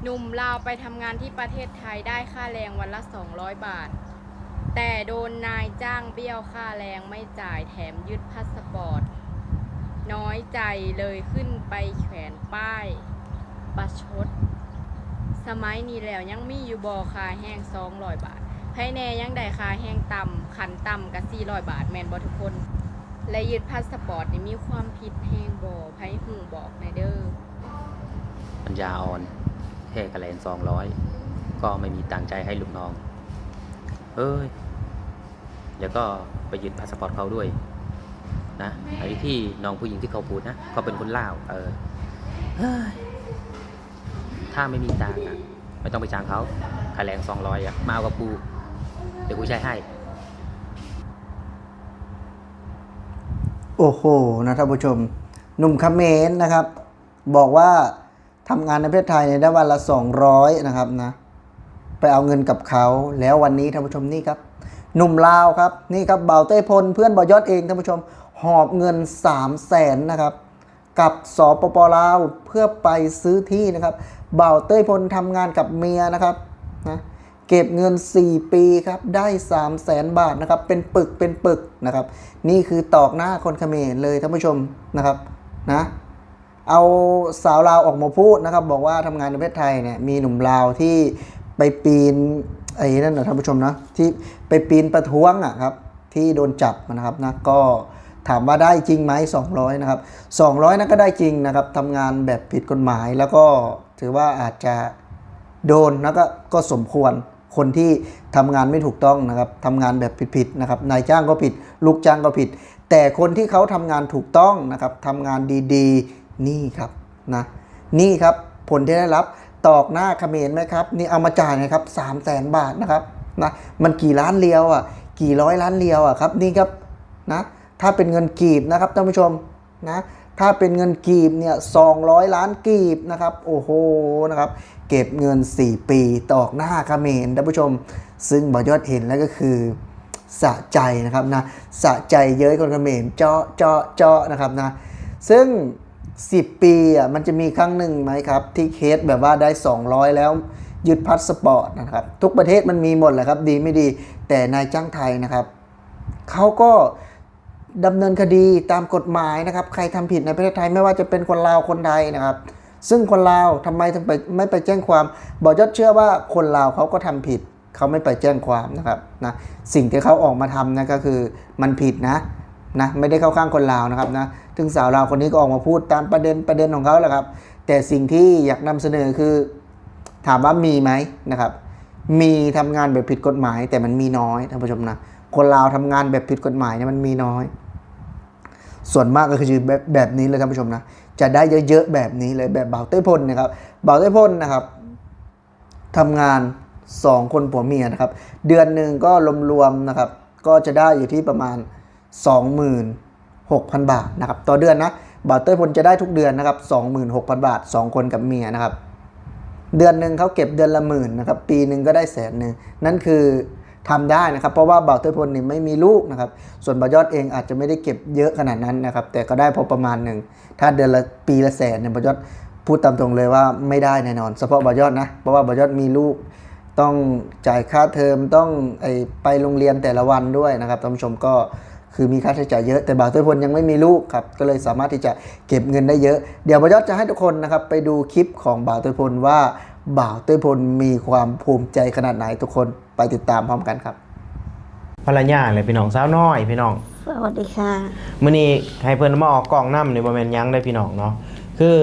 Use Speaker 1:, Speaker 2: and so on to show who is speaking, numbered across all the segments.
Speaker 1: หนุ่มลาวไปทำงานที่ประเทศไทยได้ค่าแรงวันละ200 บาทแต่โดนนายจ้างเบี้ยวค่าแรงไม่จ่ายแถมยึดพาสปอร์ตน้อยใจเลยขึ้นไปแขวนป้ายประชดสมัยนี้แล้วยังมีอยู่บ่ค่าแห้ง200 บาทไผแน่ยังได้ค่าแห้งต่ำขันต่ำกับ400 บาทแม่นบ่ทุกคนและยึดพาสปอร์ตนี่มีความผิดแห้งบ่ไผหูบอกในเด้อ
Speaker 2: ปัญญาอ่อนแค่คะแนน200ก็ไม่มีตังใจให้ลูกน้องเอ้ยเดี๋ยวก็ไปยึดพาสปอร์ตเขาด้วยนะไอ้ที่น้องผู้หญิงที่เขาพูดนะเขาเป็นคนลาวเฮ้ยถ้าไม่มีตังค์ไม่ต้องไปจ้างเขาค่าแรง200มาเอากับกูเดี๋ยวกูใช้ให้
Speaker 3: โอ้โหนะท่านผู้ชมหนุ่มเขมรนะครับบอกว่าทำงานในประเทศไทยได้วันละ200นะครับนะไปเอาเงินกับเขาแล้ววันนี้ท่านผู้ชมนี่ครับหนุ่มลาวครับนี่ครับบ่าวเต้พลเพื่อนบ่าวยอดเองท่านผู้ชมหอบเงิน300,000นะครับกับสปปลาวเพื่อไปซื้อที่นะครับบ่าวเต้พลทำงานกับเมียนะครับนะเก็บเงิน4 ปีครับได้300,000 บาทนะครับเป็นปึกนะครับนี่คือตอกหน้าคนเขมรเลยท่านผู้ชมนะครับนะเอาสาวลาวออกมาพูดนะครับบอกว่าทำงานในประเทศไทยเนี่ยมีหนุ่มลาวที่ไปปีนไอ้นั่นนะท่านผู้ชมนะที่ไปปีนประท้วงอ่ะครับที่โดนจับนะครับนะก็ถามว่าได้จริงไหม200นะครับ200นั้นก็ได้จริงนะครับทำงานแบบผิดกฎหมายแล้วก็ถือว่าอาจจะโดนแล้วก็สมควรคนที่ทำงานไม่ถูกต้องนะครับทำงานแบบผิดๆนะครับนายจ้างก็ผิดลูกจ้างก็ผิดแต่คนที่เขาทำงานถูกต้องนะครับทำงานดีๆนี่ครับนะนี่ครับผลที่ได้รับตอกหน้าเขมรไหมครับนี่เอามาจ่ายนะครับ300,000 บาทนะครับนะมันกี่ล้านเรียวอ่ะกี่ร้อยล้านเรียวอ่ะครับนี่ครับนะถ้าเป็นเงินกีบนะครับท่านผู้ชมนะถ้าเป็นเงินกีบเนี่ย200 ล้านกีบนะครับโอ้โหนะครับเก็บเงิน4 ปีตอกหน้าเขมรท่านผู้ชมซึ่งบ่าวยอดเห็นแล้วก็คือสะใจนะครับนะสะใจเย้ยคนเขมรเจาะนะครับนะซึ่ง10 ปีอ่ะมันจะมีครั้งหนึ่งไหมครับที่เคสแบบว่าได้200แล้วยึดพาสปอร์ตนะครับทุกประเทศมันมีหมดแหละครับดีไม่ดีแต่นายจ้างไทยนะครับเขาก็ดำเนินคดีตามกฎหมายนะครับใครทำผิดในประเทศไทยไม่ว่าจะเป็นคนลาวคนไทยนะครับซึ่งคนลาวทำไมถึงไม่ไปแจ้งความบอกยอดเชื่อว่าคนลาวเขาก็ทำผิดเขาไม่ไปแจ้งความนะครับนะสิ่งที่เขาออกมาทำนะก็คือมันผิดนะไม่ได้เข้าข้างคนลาวนะครับนะถึงสาวลาวคนนี้ก็ออกมาพูดตามประเด็นของเขาแหละครับแต่สิ่งที่อยากนำเสนอคือถามว่ามีไหมนะครับมีทำงานแบบผิดกฎหมายแต่มันมีน้อยท่านผู้ชมนะคนลาวทำงานแบบผิดกฎหมายเนี่ยมันมีน้อยส่วนมากก็คือแบบนี้เลยท่านผู้ชมนะจะได้เยอะๆแบบนี้เลยแบบบ่าวเต้พลนะครับบ่าวเต้พลนะครับทำงาน2 คนผัวเมียนะครับเดือนหนึ่งก็รวมๆนะครับก็จะได้อยู่ที่ประมาณ26,000 บาทนะครับต่อเดือนนะบ่าวเต้พลจะได้ทุกเดือนนะครับ26,000 บาท2 คนกับเมียนะครับเดือนหนึ่งเขาเก็บเดือนละ10,000นะครับปีหนึ่งก็ได้100,000นั่นคือทำได้นะครับเพราะว่าบ่าวเต้พลนี่ไม่มีลูกนะครับส่วนบ่าวยอดเองอาจจะไม่ได้เก็บเยอะขนาดนั้นนะครับแต่ก็ได้พอประมาณหนึ่งถ้าเดือนละปีละ100,000เนี่ยบ่าวยอดพูดตามตรงเลยว่าไม่ได้แน่นอนเฉพาะบ่าวยอดนะเพราะว่าบ่าวยอดมีลูกต้องจ่ายค่าเทอมต้องไปโรงเรียนแต่ละวันด้วยนะครับท่านผู้ชมก็คือมีค่าใช้จ่ายเยอะแต่บ่าวเต้พลยังไม่มีลูกครับก็เลยสามารถที่จะเก็บเงินได้เยอะเดี๋ยวบ่าวยอดจะให้ทุกคนนะครับไปดูคลิปของบ่าวเต้พลว่าบ่าวเต้พลมีความภูมิใจขนาดไหนทุกคนไปติดตามพร้อมกันครับ
Speaker 4: ภรรยาเลยพี่น้องสาวน้อยพี่น้อง
Speaker 5: สวัสดีค่ะ
Speaker 4: มื้อนี้ให้เพิ่นมาออกกล่องนำนี่บ่แม่นหยังได้พี่น้องเนาะคือ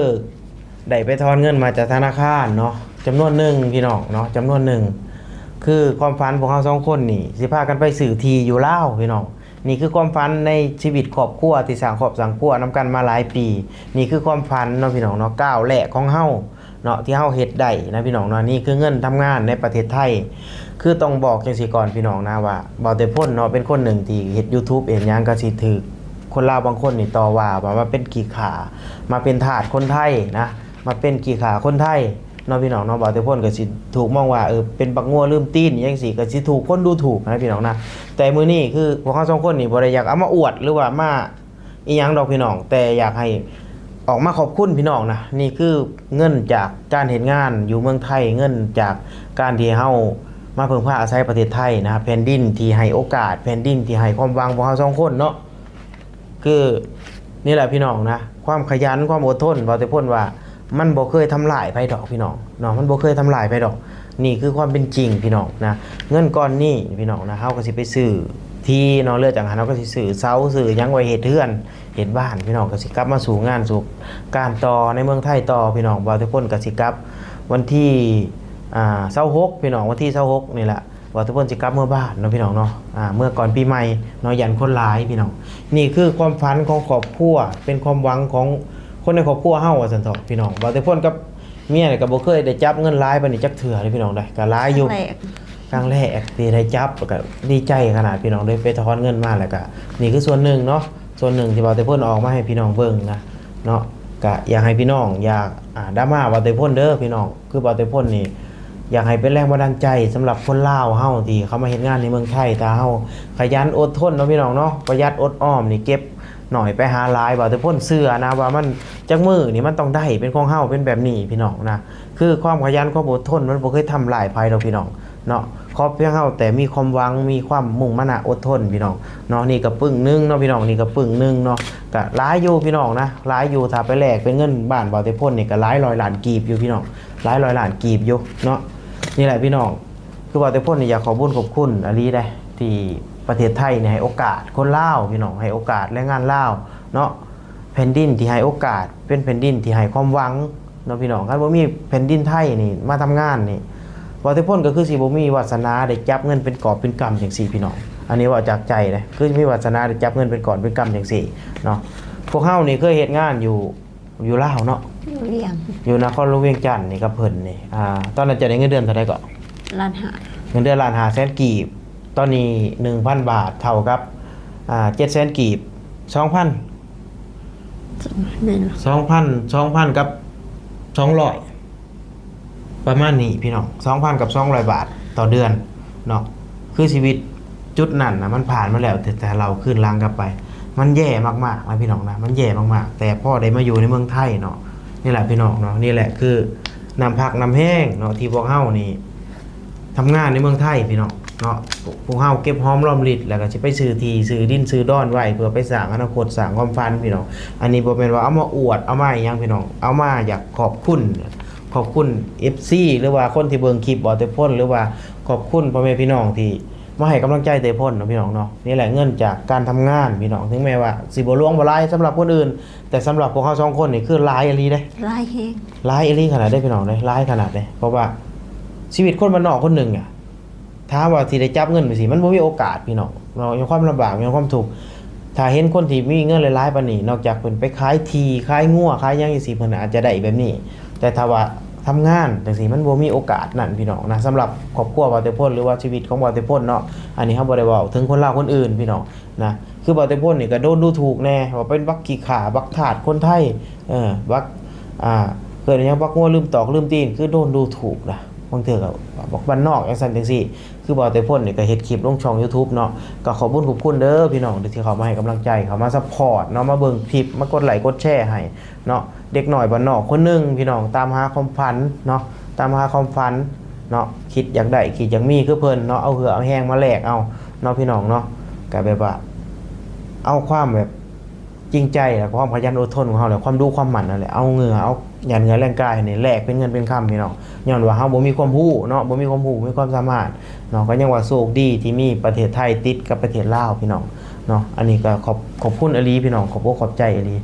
Speaker 4: ได้ไปถอนเงินมาจากธนาคารเนาะจำนวนหนึ่งพี่น้องเนาะจำนวนหนึ่งคือความฝันของเรา2 คนนี่สิพากันไปซื้อที่อยู่ลาวพี่น้องนี่คือความฝันในชีวิตครอบครัวที่สร้างครอบครัวนำกันมาหลายปีนี่คือความฝันเนาะพี่น้องเนาะก้าวแรกของเฮาเนาะที่เฮาเฮ็ดได้นะพี่น้องเนาะนี่คือเงินทำงานในประเทศไทยคือต้องบอกจังซี่ก่อนพี่น้องนะว่าบ่าวแต่พ้นเนาะเป็นคนหนึ่งที่เฮ็ด YouTube เองหยังก็สิถูกคนลาวบางคนนี่ต่อว่าเป็นขี้ข่ามาเป็นทาสคนไทยนะมาเป็นขี้ข่าคนไทยเนาะพี่น้องเนาะบ่าวแต่พ้นก็สิถูกมองว่าเป็นบักงัวลืมตีนจังซี่ก็สิถูกคนดูถูกนะพี่น้องนะแต่มื้อนี้คือพวกเขา2 คนนี่บ่ได้อยากเอามาอวดหรือว่ามาอีหยังดอกพี่น้องแต่อยากให้ ออกมาขอบคุณพี่น้องนะนี่คือเงินจากการเห็นงานอยู่เมืองไทยเงินจากการที่เฮามาเพิ่งพาอาศัยประเทศไทยนะแผ่นดินที่ให้โอกาสแผ่นดินที่ให้ความหวังพวกเฮาสองคนเนาะคือนี่แหละพี่น้องนะความขยันความอดทนว่าแต่พ้นว่ามันบ่เคยทำลายไผดอกพี่น้องเนาะมันบ่เคยทำลายไผดอกนี่คือความเป็นจริงพี่น้องนะเงินก้อนนี้พี่น้องนะเฮาก็สิไปซื้อที่เนาะเลือกจากหันเฮาก็สิซื้อเสาซื้อหยังไว้เฮ็ดเรือนเฮ็ดบ้านพี่น้องก็สิกลับมาสู่งานสู่การต่อในเมืองไทยต่อพี่น้องว่าแต่พ้นก็สิกลับวันที่26พี่น้องวันที่26นี่แหละว่าทุกคนสิกลับเมื่อบ้านเนาะพี่น้องเนาะเมื่อก่อนปีใหม่เนาะยันคนหลายพี่น้องนี่คือความฝันของครอบครัวเป็นความหวังของคนในครอบครัวเฮาว่าซั่นเถาะพี่น้องว่าทุกคนกับเมียเนี่ยก็บ่เคยได้จับเงินหลายปานนี้จักเทื่อเลยพี่น้องได้ก็หลายอยู่ครั้งแรกที่ได้จับก็ดีใจขนาดพี่น้องได้ไปถอนเงินมาแล้วก็นี่คือส่วนหนึ่งเนาะส่วนหนึ่งที่ว่าแต่เพิ่นออกมาให้พี่น้องเบิ่งนะเนาะก็อยากให้พี่น้องอยากดราม่าว่าแต่เพิ่นเด้อพี่น้องคือว่าแต่เพิ่นนี่อยากให้เป็นแรงบันดาลใจสำหรับคนลาวเฮาที่เขามาเฮ็ดงานในเมืองไทยถ้าเฮาขยันอดทนเนาะพี่น้องเนาะประหยัดอดออมนี่เก็บหน่อยไปหาหลายบ่แต่พ้นเสื้อนะว่ามันจักมือนี่มันต้องได้เป็นของเฮาเป็นแบบนี้พี่น้องนะคือความขยันความอดทนมันบ่เคยทำลายภัยดอกพี่น้องเนาะขอเพียงเฮาแต่มีความหวังมีความมุ่งมั่นอดทนพี่น้องเนาะนี่ก็ปึ้งนึงเนาะพี่น้องนี่ก็ปึ้งนึงเนาะก็หลายอยู่พี่น้องนะหลายอยู่ถ้าไปแลกเป็นเงินบ้านบ่แต่พ้นนี่ก็หลายร้อยล้านกีบอยู่พี่น้องหลายร้อยล้านกีบอยู่เนาะนี่แหละพี่น้องคือว่าแต่พ้นนี่อยากขอบุญขอบคุณอลีได้ที่ประเทศไทยเนี่ยให้โอกาสคนลาวพี่น้องให้โอกาสแรงงานลาวเนาะแผ่นดินที่ให้โอกาสเป็นแผ่นดินที่ให้ความหวังเนาะพี่น้องคันบ่มีแผ่นดินไทยนี่มาทำงานนี่ว่าแต่พ้นก็คือสิบ่มีวาสนาได้จับเงินเป็นกอบเป็นกำจังซี่พี่น้องอันนี้ว่าจากใจเลยคือมีวาสนาได้จับเงินเป็นกอบเป็นกำจังซี่เนาะพวกเฮานี่เคยเฮ็ดงานอยู่ลาวเนาะ
Speaker 5: เรียง
Speaker 4: อยู่นครหลวงเวียงจันทน์นี่กับเพิ่นนี่ตอนนั้นจะได้เงินเดือนเท่าใดก็
Speaker 5: ล้านหา
Speaker 4: เงินเดือนล้าน5แสนกีบตอนนี้ 1,000 บาทเท่ากับ7แสนกีบ 2,000 2,000กับ200ประมาณนี้พี่น้อง 2,000 กับ200 บาทต่อเดือนเนาะคือชีวิตจุดนั้นนะมันผ่านมาแล้วแต่เราขึ้นล้างกลับไปมันแย่มากๆนะพี่น้องนะมันแย่มากๆแต่พ่อได้มาอยู่ในเมืองไทยเนาะนี่แหละพี่น้องเนาะนี่แหละคือนำผักนำแห้งเนาะที่พวกเฮานี่ทำงานในเมืองไทยพี่น้องเนาะพวกเฮาเก็บหอมรอมริบแล้วก็สิไปซื้อที่ซื้อดินซื้อดอนไว้เพื่อไปสร้างอนาคตสร้างความฝันพี่น้องอันนี้บ่แม่นว่าเอามาอวดเอามาอีหยังพี่น้องเอามาอยากขอบคุณ FC หรือว่าคนที่เบิ่งคลิปบ่แต่พ้นหรือว่าขอบคุณพ่อแม่พี่น้องที่มาให้กำลังใจแต่พ้นเนาะพี่น้องเนาะนี่แหละเงินจากการทำงานพี่น้องถึงแม้ว่าสิบ่หลวงบ่หลายสำหรับคนอื่นแต่สำหรับพวกเฮาสองคนนี่คือหลายอีหลีเด้
Speaker 5: ลายเฮง
Speaker 4: หลายอีหลีขนาดได้พี่น้องเด้หลายขนาดเด้เพราะว่าชีวิตคนบ้านนอกคนหนึงอ่ะถ้าว่าสิได้จับเงินไปสิมันบ่มีโอกาสพี่น้องเนาะมีความลำบากมีความทุกข์ถ้าเห็นคนที่มีเงินหลายๆปานนี้นอกจากเพิ่นไปขายที่ขายงัวขายหยังจังซี่เพิ่นอาจจะได้แบบนี้แต่ถ้าว่าทำงานจังซี่มันบ่มีโอกาสนั่นพี่น้องนะสำหรับครอบครัวบ่าวแต่พ้นหรือว่าชีวิตของบ่าวแต่พ้นเนาะอันนี้เฮาบ่ได้เว้าถึงคนลาวคนอื่นพี่น้องนะคือบ่าวแต่พ้นนี่ก็โดนดูถูกแน่ว่าเป็นบักขี้ข่าบักทาสคนไทยบักเกิดหยังบักงัวลืมตอกลืมตีนคือโดนดูถูกนะบางเทื่อก็บอกบ้านนอกจังซั่นจังซี่คือบ่าวแต่พ้นนี่ก็เฮ็ดคลิปลงช่อง YouTube เนาะก็ขอบคุณเด้อพี่น้องที่เข้ามาให้กำลังใจเข้ามาซัพพอร์ตเนาะมาเบิ่งคลิปมากดไลค์กดแชร์ให้เนาะเด็กหน่อยบ้านนอกคนหนึงพี่น้องตามหาความฝันเนาะตามหาความฝันเนาะคิดอยากได้คิดอยากมีคือเพิ่นเนาะเอาเหือเอาแห้งมาแลกเอาเนาะพี่น้องเนาะก็แบบว่าเอาความแบบจริงใจแล้วความขยันอดทนของเฮาแหละความดูความหมั่นนั่นแหละเอาเหงื่อเอาหยันเหงื่อแรงกายนี่แลกเป็นเงินเป็นคำพี่น้องย้อนว่าเฮาบ่มีความรู้เนาะบ่มีความรู้มีความสามารถเนาะก็ยังว่าโชคดีที่มีประเทศไทยติดกับประเทศลาวพี่น้องเนาะอันนี้ก็ขอบคุณอลีพี่น้องขอบใจอลี